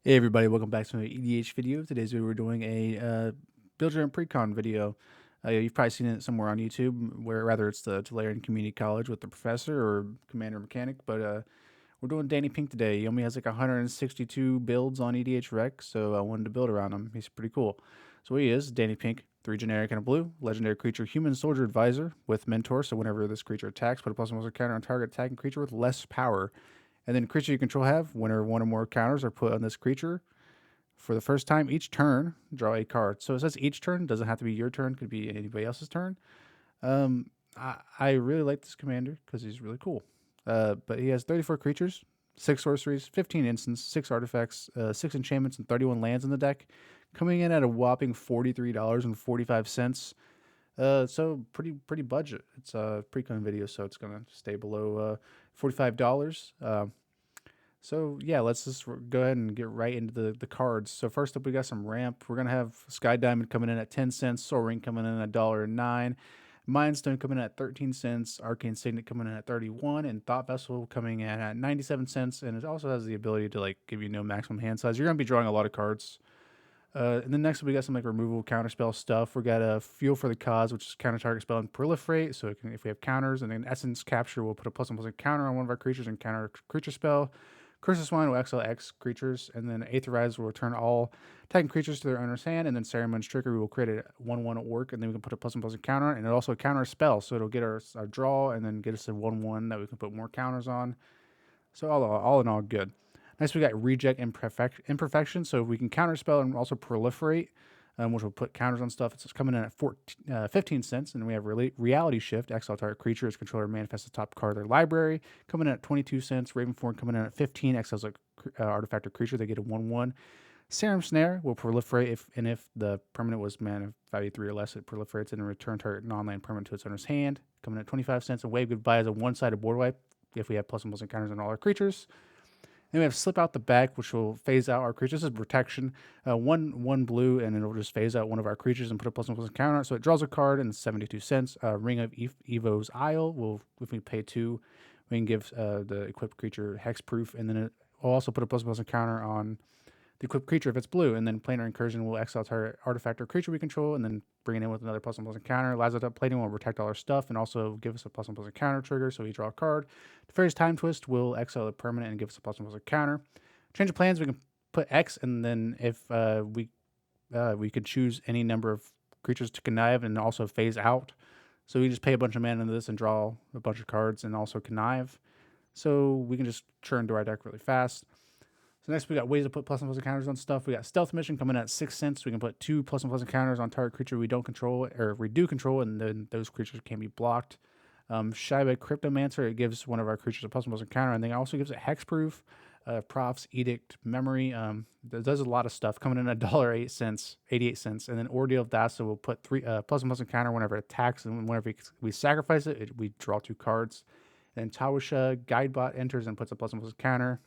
Hey everybody, welcome back to an EDH video. Today's video we're doing a build your own Precon video. You've probably seen it somewhere on YouTube, where rather it's the Tulare Community College with the professor or commander mechanic, but we're doing Danny Pink today. He only has like 162 builds on EDH Rec, so I wanted to build around him. He's pretty cool. So he is Danny Pink, 3 generic and a blue, legendary creature, human soldier advisor with mentor, so whenever this creature attacks, put a +1/+1 counter on target attacking creature with less power. And then creature you control have, whenever one or more counters are put on this creature, for the first time each turn, draw a card. So it says each turn, doesn't have to be your turn, could be anybody else's turn. I really like this commander because he's really cool. But he has 34 creatures, 6 sorceries, 15 instants, 6 artifacts, 6 enchantments, and 31 lands in the deck, coming in at a whopping $43.45. So pretty budget. It's a Precon video, so it's gonna stay below $45. So yeah, let's just go ahead and get right into the cards. So first up, we got some ramp. We're gonna have Sky Diamond coming in at 10 cents, Soul Ring coming in at $1.09, Mind Stone coming in at 13 cents, Arcane Signet coming in at 31, and Thought Vessel coming in at 97 cents. And it also has the ability to like give you no maximum hand size. You're gonna be drawing a lot of cards. And then next we got some like removal counterspell stuff. We got a Fuel for the Cause, which is counter target spell and proliferate. So if we have counters, and then Essence Capture, we'll put a +1/+1 counter on one of our creatures and counter creature spell. Curse of Swine will exile X creatures, and then Aetherize will return all attacking creatures to their owner's hand, and then Ceremony's Trickery will create a 1/1 orc, and then we can put a +1/+1 counter on it, and it also counter a spell, so it'll get our draw, and then get us a 1/1 that we can put more counters on. So all in all, good. Next, we got Reject Imperfection. So we can counterspell and also proliferate, which will put counters on stuff. It's coming in at 15 cents. And then we have Reality Shift. Exile target creature as controller manifests the top card of their library. Coming in at 22 cents. Ravenform coming in at 15. Exiles an artifact or creature. They get a 1/1. Serum Snare will proliferate if the permanent was mana value 3 or less, it proliferates and return target non-land permanent to its owner's hand. Coming in at 25 cents. And Wave Goodbye as a one-sided board wipe if we have +1/+1 counters on all our creatures. Then we have Slip Out the Back, which will phase out our creatures. This is protection. One blue, and it'll just phase out one of our creatures and put a +1/+1 counter on it. So it draws a card, and it's 72 cents. Ring of Evo's Isle will, if we pay 2, we can give the equipped creature hexproof, and then it will also put a +1/+1 counter on the equipped creature if it's blue, and then Planar Incursion will exile target artifact or creature we control, and then bring it in with another +1/+1 counter. Lazarus Plating will protect all our stuff, and also give us a +1/+1 counter trigger, so we draw a card. Nefarious Time Twist will exile the permanent and give us a +1/+1 counter. Change of plans, we can put X, and then if we could choose any number of creatures to connive and also phase out. So we just pay a bunch of mana into this and draw a bunch of cards and also connive. So we can just churn to our deck really fast. So next we got ways to put +1/+1 counters on stuff. We got Stealth Mission coming at 6 cents. We can put 2 +1/+1 counters on target creature we don't control, or we do control, and then those creatures can be blocked. Shiva Cryptomancer, it gives one of our creatures a +1/+1 counter, and then it also gives it hexproof, Prof's Edict, Memory. That does a lot of stuff. Coming in at $1.08, 88 cents, and then Ordeal of Dasa will put 3 +1/+1 counter whenever it attacks, and whenever we sacrifice it, we draw 2 cards. And Tawisha Guidebot enters and puts a +1/+1 counter.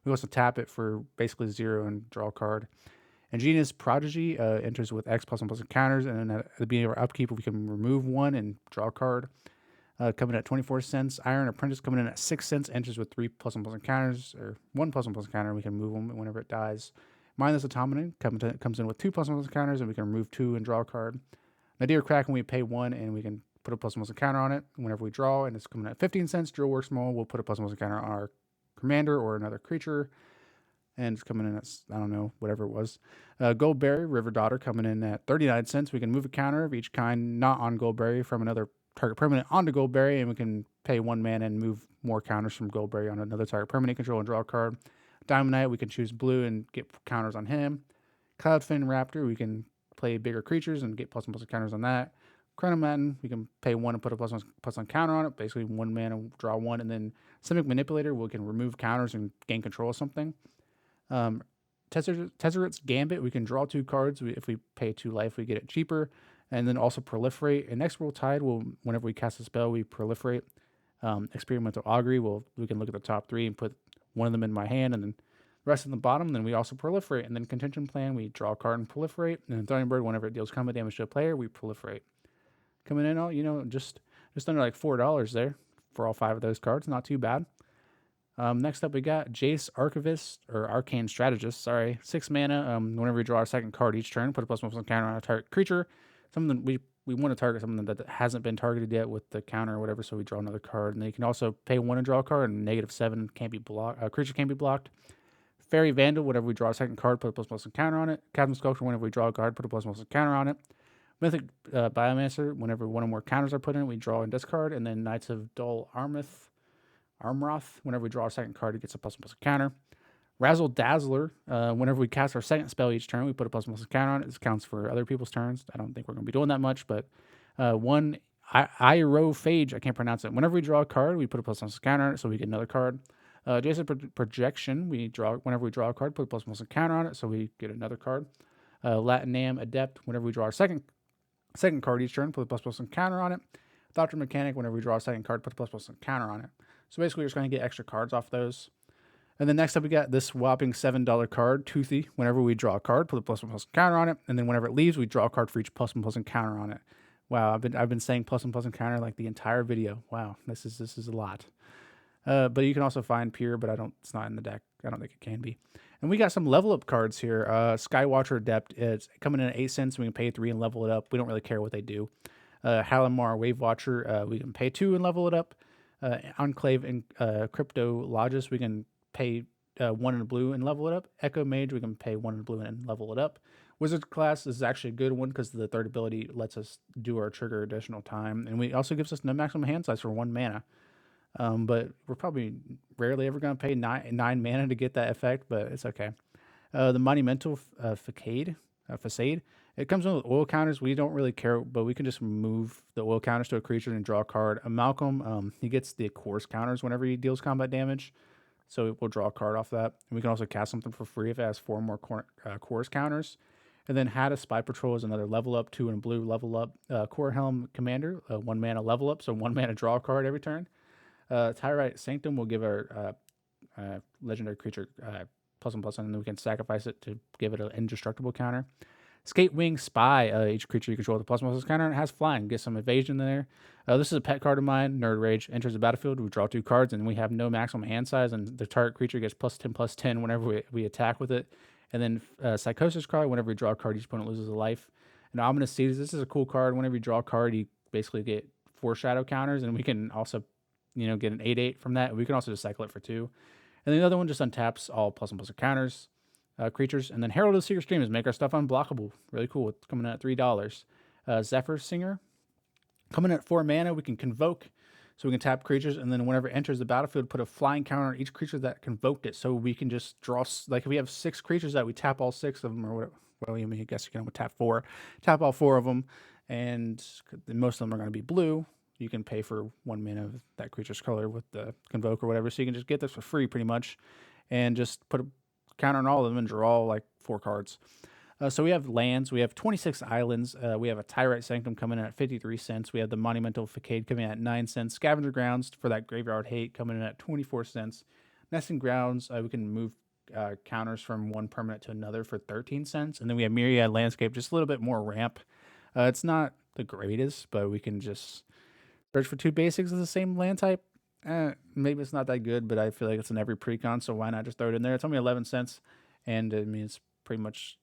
We also tap it for basically 0 and draw a card. And Genius Prodigy enters with X +1/+1 counters, and then at the beginning of our upkeep, we can remove 1 and draw a card. Coming at 24 cents. Iron Apprentice coming in at 6 cents, enters with 3 +1/+1 counters, or 1 +1/+1 counter. We can move them whenever it dies. Mindless Automaton comes in with 2 +1/+1 counters, and we can remove 2 and draw a card. Nadir Kraken, we pay 1, and we can put a +1/+1 counter on it whenever we draw, and it's coming at 15 cents. Drill Works Mole, we'll put a +1/+1 counter on our commander or another creature, and it's coming in at, I don't know, whatever it was. Goldberry, River Daughter, coming in at 39 cents. We can move a counter of each kind not on Goldberry from another target permanent onto Goldberry, and we can pay 1 mana and move more counters from Goldberry on another target permanent control and draw a card. Diamond Knight, we can choose blue and get counters on him. Cloudfin Raptor, we can play bigger creatures and get +1/+1 counters on that. Chronomatin, we can pay 1 and put a +1/+1 counter on it, basically 1 mana, draw 1, and then Simic Manipulator, we can remove counters and gain control of something. Tezzeret's Gambit, we can draw 2 cards. If we pay 2 life, we get it cheaper. And then also Proliferate. And Next World Tide, whenever we cast a spell, we proliferate. Experimental Augury, we can look at the top 3 and put one of them in my hand, and then the rest in the bottom. And then we also proliferate. And then Contention Plan, we draw a card and proliferate. And then Thundering Bird, whenever it deals combat damage to a player, we proliferate. Coming in, just under like $4 there for all 5 of those cards. Not too bad. Next up, we got Jace Archivist or Arcane Strategist. Sorry, 6 mana. Whenever we draw our second card each turn, put a +1/+1 counter on a target creature. Something we want to target something that hasn't been targeted yet with the counter or whatever. So we draw another card, and then you can also pay 1 and draw a card. And -7 can't be blocked. Creature can't be blocked. Fairy Vandal. Whenever we draw a second card, put a +1/+1 counter on it. Chasm Sculpture. Whenever we draw a card, put a +1/+1 counter on it. Mythic Biomancer. Whenever one or more counters are put in, we draw and discard. And then Knights of Dol Armroth. Whenever we draw our second card, it gets a +1/+1 counter. Razzle Dazzler. Whenever we cast our second spell each turn, we put a +1/+1 counter on it. This counts for other people's turns. I don't think we're going to be doing that much, but one Irophage, I can't pronounce it. Whenever we draw a card, we put a +1/+1 counter on it, so we get another card. Jason Projection. Whenever we draw a card, put a +1/+1 counter on it, so we get another card. Latinam Adept. Whenever we draw our second card each turn, put a +1/+1 counter on it. Doctor Mechanic. Whenever we draw a second card, put a +1/+1 counter on it. So basically, we're just going to get extra cards off those. And then next up, we got this whopping $7 card, Toothy. Whenever we draw a card, put a +1/+1 counter on it. And then whenever it leaves, we draw a card for each +1/+1 counter on it. Wow, I've been saying +1/+1 counter like the entire video. Wow, this is a lot. But you can also find Pure, but it's not in the deck. I don't think it can be. And we got some level up cards here. Skywatcher Adept. It's coming in at 8 cents. We can pay 3 and level it up. We don't really care what they do. Halimar Wave Watcher. We can pay 2 and level it up. Enclave and Crypto Logis, we can pay 1 in a blue and level it up. Echo Mage, we can pay 1 in a blue and level it up. Wizard class is actually a good one because the third ability lets us do our trigger additional time, and we also gives us no maximum hand size for 1 mana. But we're probably rarely ever going to pay 9 mana to get that effect, but it's okay. The Monumental Facade. It comes in with oil counters. We don't really care, but we can just move the oil counters to a creature and draw a card. A Malcolm, he gets the course counters whenever he deals combat damage. So we'll draw a card off that. And we can also cast something for free if it has 4 more course counters. And then Hadda Spy Patrol is another level up, 2 in blue level up. Core Helm Commander, 1 mana level up, so 1 mana draw a card every turn. Tyrite Sanctum will give our legendary creature +1/+1, and then we can sacrifice it to give it an indestructible counter. Skatewing Spy. Each creature you control with a +1/+1 counter, and it has flying. Get some evasion there. This is a pet card of mine. Nerd Rage enters the battlefield. We draw 2 cards, and we have no maximum hand size, and the target creature gets +10/+10 whenever we attack with it. And then Psychosis card. Whenever we draw a card, each opponent loses a life. And Ominous Seeds. This is a cool card. Whenever you draw a card, you basically get 4 shadow counters, and we can also get an 8/8 from that. We can also just cycle it for 2. And the other one just untaps all +1/+1 counters. Creatures, and then Herald of the Secret Streams make our stuff unblockable. Really cool. It's coming in at $3. Zephyr Singer, coming in at 4 mana. We can convoke, so we can tap creatures, and then whenever it enters the battlefield, put a flying counter on each creature that convoked it. So we can just draw, like if we have 6 creatures that we tap all 6 of them, or whatever. Well, I guess you can tap 4, tap all 4 of them, and most of them are going to be blue. You can pay for 1 mana of that creature's color with the convoke or whatever. So you can just get this for free pretty much, and just put a counter on all of them and draw like 4 cards. So we have lands. We have 26 islands. We have a Tyrite Sanctum coming in at 53 cents. We have the Monumental Facade coming in at 9 cents. Scavenger Grounds for that Graveyard Hate coming in at 24 cents. Nesting Grounds, we can move counters from one permanent to another for 13 cents. And then we have Myriad Landscape, just a little bit more ramp. It's not the greatest, but we can just search for 2 basics of the same land type. Maybe it's not that good, but I feel like it's in every precon, so why not just throw it in there? It's only 11 cents, and I mean, it's pretty much,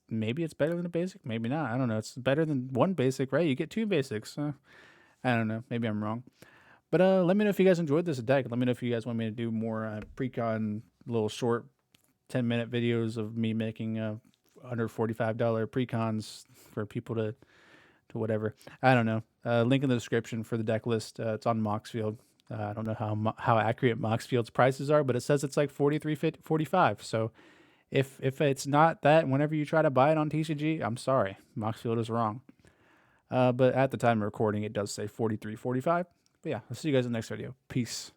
maybe it's better than a basic, maybe not. I don't know. It's better than 1 basic, right? You get 2 basics. I don't know. Maybe I'm wrong. But let me know if you guys enjoyed this deck. Let me know if you guys want me to do more precon, little short 10-minute videos of me making under $45 precons for people to whatever. I don't know. Link in the description for the deck list. It's on Moxfield. I don't know how accurate Moxfield's prices are, but it says it's like $43.45. So if it's not that, whenever you try to buy it on TCG, I'm sorry, Moxfield is wrong. But at the time of recording, it does say $43.45. But yeah, I'll see you guys in the next video. Peace.